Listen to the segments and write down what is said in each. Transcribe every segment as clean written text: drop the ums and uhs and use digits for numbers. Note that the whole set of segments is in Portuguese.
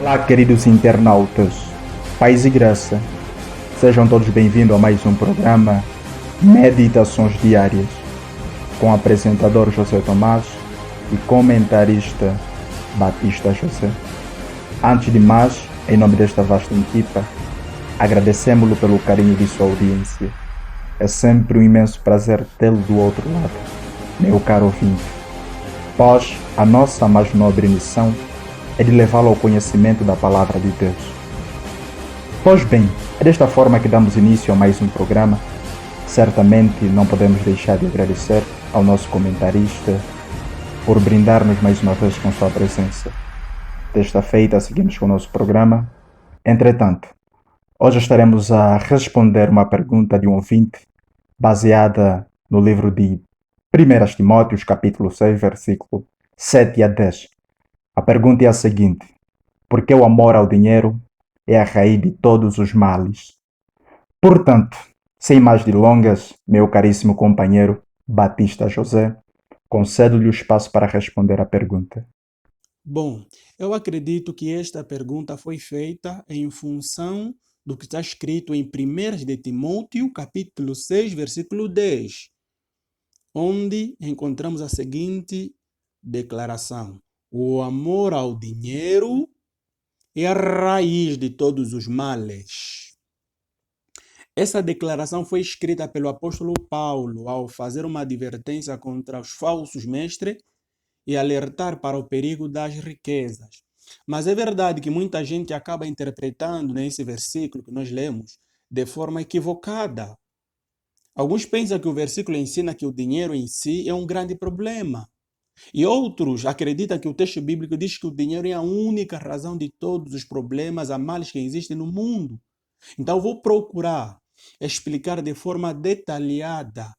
Olá, queridos internautas, paz e graça, sejam todos bem-vindos a mais um programa Meditações Diárias, com o apresentador José Tomás e comentarista Batista José. Antes de mais, em nome desta vasta equipa, agradecemos-lo pelo carinho de sua audiência. É sempre um imenso prazer tê-lo do outro lado, meu caro ouvinte, pois a nossa mais nobre missão é de levá-lo ao conhecimento da Palavra de Deus. Pois bem, é desta forma que damos início a mais um programa. Certamente não podemos deixar de agradecer ao nosso comentarista por brindar-nos mais uma vez com sua presença. Desta feita, seguimos com o nosso programa. Entretanto, hoje estaremos a responder uma pergunta de um ouvinte baseada no livro de 1 Timóteos, capítulo 6, versículo 7 a 10. A pergunta é a seguinte: por que o amor ao dinheiro é a raiz de todos os males? Portanto, sem mais delongas, meu caríssimo companheiro Batista José, concedo-lhe o espaço para responder à pergunta. Bom, eu acredito que esta pergunta foi feita em função do que está escrito em 1 de Timóteo, capítulo 6, versículo 10, onde encontramos a seguinte declaração: o amor ao dinheiro é a raiz de todos os males. Essa declaração foi escrita pelo apóstolo Paulo ao fazer uma advertência contra os falsos mestres e alertar para o perigo das riquezas. Mas é verdade que muita gente acaba interpretando nesse versículo que nós lemos de forma equivocada. Alguns pensam que o versículo ensina que o dinheiro em si é um grande problema. E outros acreditam que o texto bíblico diz que o dinheiro é a única razão de todos os problemas, a males que existem no mundo. Então, eu vou procurar explicar de forma detalhada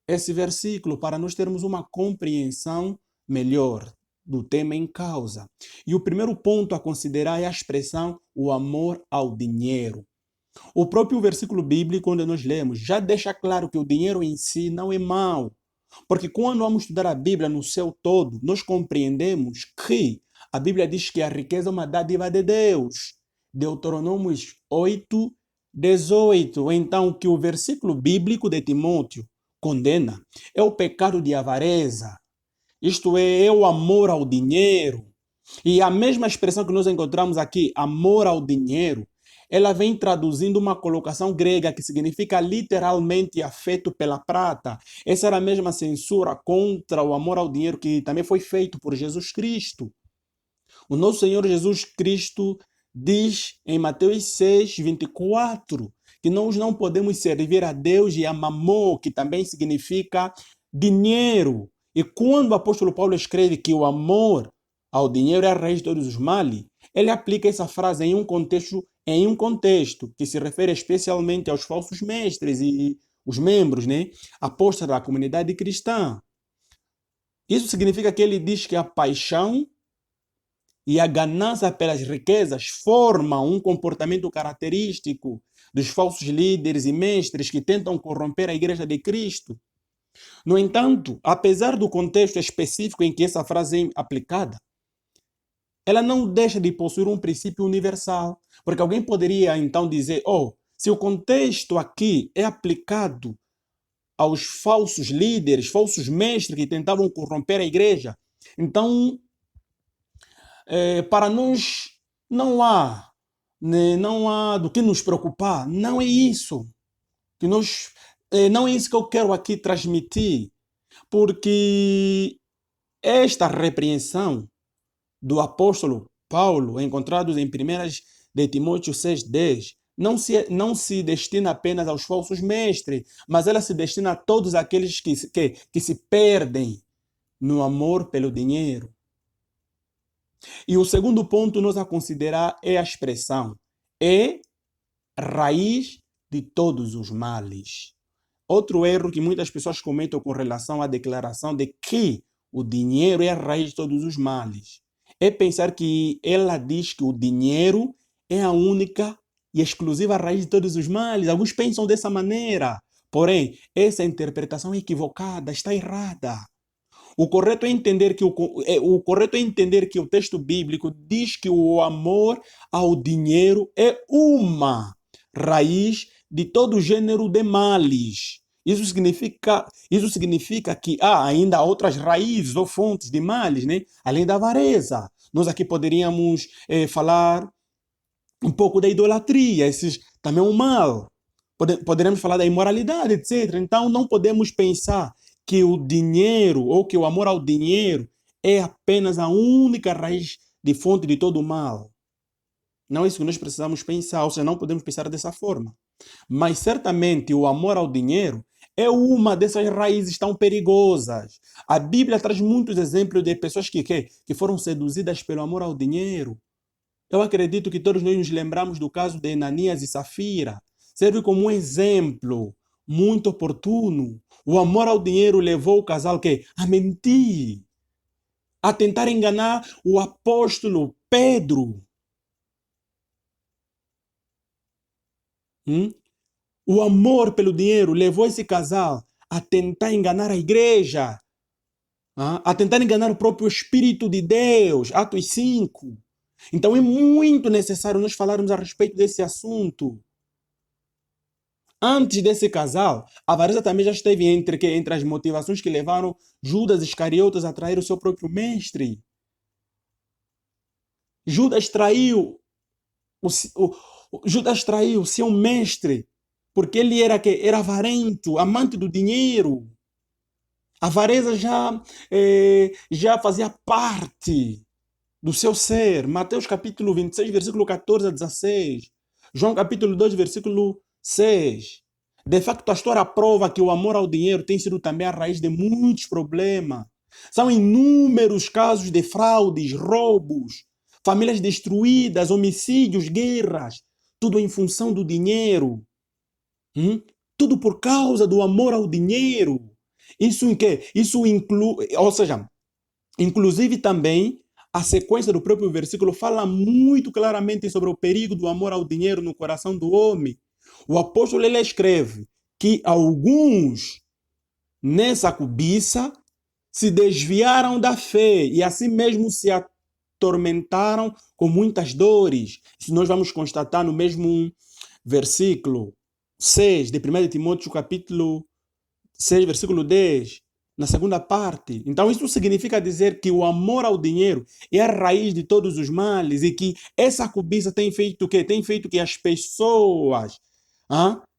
esse versículo para nós termos uma compreensão melhor do tema em causa. E o primeiro ponto a considerar é a expressão o amor ao dinheiro. O próprio versículo bíblico, onde nós lemos, já deixa claro que o dinheiro em si não é mau. Porque quando vamos estudar a Bíblia no seu todo, nós compreendemos que a Bíblia diz que a riqueza é uma dádiva de Deus. Deuteronômios 8, 18. Então, o que o versículo bíblico de Timóteo condena é o pecado de avareza, isto é o amor ao dinheiro. E a mesma expressão que nós encontramos aqui, amor ao dinheiro, ela vem traduzindo uma colocação grega que significa literalmente afeto pela prata. Essa era a mesma censura contra o amor ao dinheiro que também foi feito por Jesus Cristo. O nosso Senhor Jesus Cristo diz em Mateus 6, 24, que nós não podemos servir a Deus e a Mamon, que também significa dinheiro. E quando o apóstolo Paulo escreve que o amor ao dinheiro é a raiz de todos os males, ele aplica essa frase em um contexto que se refere especialmente aos falsos mestres e os membros, né, apóstolos da comunidade cristã. Isso significa que ele diz que a paixão e a ganância pelas riquezas formam um comportamento característico dos falsos líderes e mestres que tentam corromper a igreja de Cristo. No entanto, apesar do contexto específico em que essa frase é aplicada, ela não deixa de possuir um princípio universal. Porque alguém poderia então dizer: oh, se o contexto aqui é aplicado aos falsos líderes, falsos mestres que tentavam corromper a igreja, então para nós não há, né, não há do que nos preocupar. Não é isso que nós, não é isso que eu quero aqui transmitir, porque esta repreensão do apóstolo Paulo, encontrados em 1 de Timóteo 6,10, não se destina apenas aos falsos mestres, mas ela se destina a todos aqueles que se perdem no amor pelo dinheiro. E o segundo ponto nós a considerar é a expressão é raiz de todos os males. Outro erro que muitas pessoas comentam com relação à declaração de que o dinheiro é a raiz de todos os males é pensar que ela diz que o dinheiro é a única e exclusiva raiz de todos os males. Alguns pensam dessa maneira. Porém, essa interpretação é equivocada, está errada. O correto é entender que o correto é entender que o texto bíblico diz que o amor ao dinheiro é uma raiz de todo gênero de males. Isso significa que há ainda outras raízes ou fontes de males, né? Além da avareza. Nós aqui poderíamos falar um pouco da idolatria, esses também é um mal. Poderemos falar da imoralidade, etc. Então não podemos pensar que o dinheiro ou que o amor ao dinheiro é apenas a única raiz de fonte de todo o mal. Não é isso que nós precisamos pensar, ou seja, não podemos pensar dessa forma. Mas certamente o amor ao dinheiro é uma dessas raízes tão perigosas. A Bíblia traz muitos exemplos de pessoas que foram seduzidas pelo amor ao dinheiro. Eu acredito que todos nós nos lembramos do caso de Ananias e Safira. Serve como um exemplo muito oportuno. O amor ao dinheiro levou o casal a mentir, a tentar enganar o apóstolo Pedro. O amor pelo dinheiro levou esse casal a tentar enganar a igreja, a tentar enganar o próprio Espírito de Deus. Atos 5. Então é muito necessário nós falarmos a respeito desse assunto. Antes desse casal, a avareza também já esteve entre as motivações que levaram Judas Iscariotes a trair o seu próprio mestre. Judas traiu o seu mestre porque ele era avarento, amante do dinheiro. A avareza já fazia parte do seu ser. Mateus capítulo 26, versículo 14 a 16. João capítulo 2, versículo 6. De facto, a história prova que o amor ao dinheiro tem sido também a raiz de muitos problemas. São inúmeros casos de fraudes, roubos, famílias destruídas, homicídios, guerras. Tudo em função do dinheiro. Tudo por causa do amor ao dinheiro. Isso inclui, ou seja, inclusive também a sequência do próprio versículo fala muito claramente sobre o perigo do amor ao dinheiro no coração do homem. O apóstolo ele escreve que alguns nessa cobiça se desviaram da fé e assim mesmo se atormentaram com muitas dores. Isso nós vamos constatar no mesmo versículo 6 de 1 Timóteo capítulo 6, versículo 10, na segunda parte. Então isso significa dizer que o amor ao dinheiro é a raiz de todos os males e que essa cobiça tem feito o quê? Tem feito que as pessoas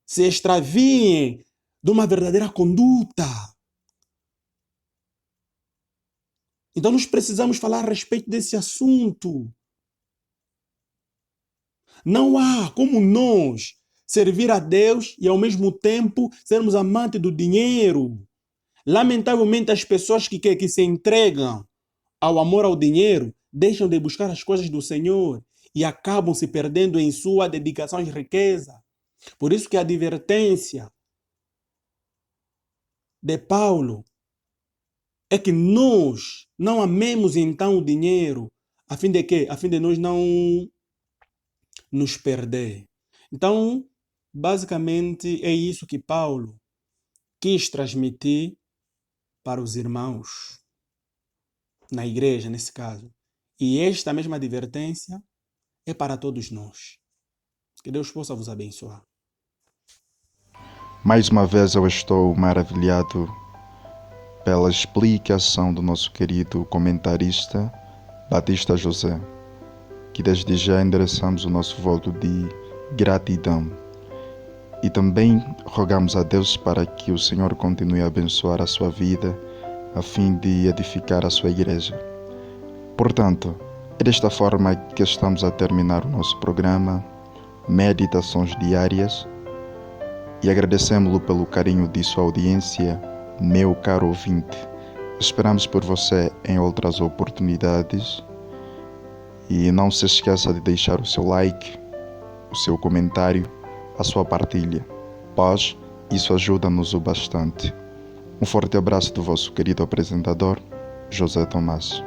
se extraviem de uma verdadeira conduta. Então nós precisamos falar a respeito desse assunto. Não há como nós servir a Deus e ao mesmo tempo sermos amantes do dinheiro. Lamentavelmente as pessoas que se entregam ao amor ao dinheiro deixam de buscar as coisas do Senhor e acabam se perdendo em sua dedicação à riqueza. Por isso que a advertência de Paulo é que nós não amemos então o dinheiro, a fim de quê? A fim de nós não nos perder. Então, basicamente é isso que Paulo quis transmitir para os irmãos, na igreja nesse caso. E esta mesma advertência é para todos nós. Que Deus possa vos abençoar. Mais uma vez eu estou maravilhado pela explicação do nosso querido comentarista Batista José, que desde já endereçamos o nosso voto de gratidão. E também rogamos a Deus para que o Senhor continue a abençoar a sua vida, a fim de edificar a sua igreja. Portanto, é desta forma que estamos a terminar o nosso programa, Meditações Diárias, e agradecemos-lo pelo carinho de sua audiência, meu caro ouvinte. Esperamos por você em outras oportunidades e não se esqueça de deixar o seu like, o seu comentário, a sua partilha, pois isso ajuda-nos o bastante. Um forte abraço do vosso querido apresentador, José Tomás.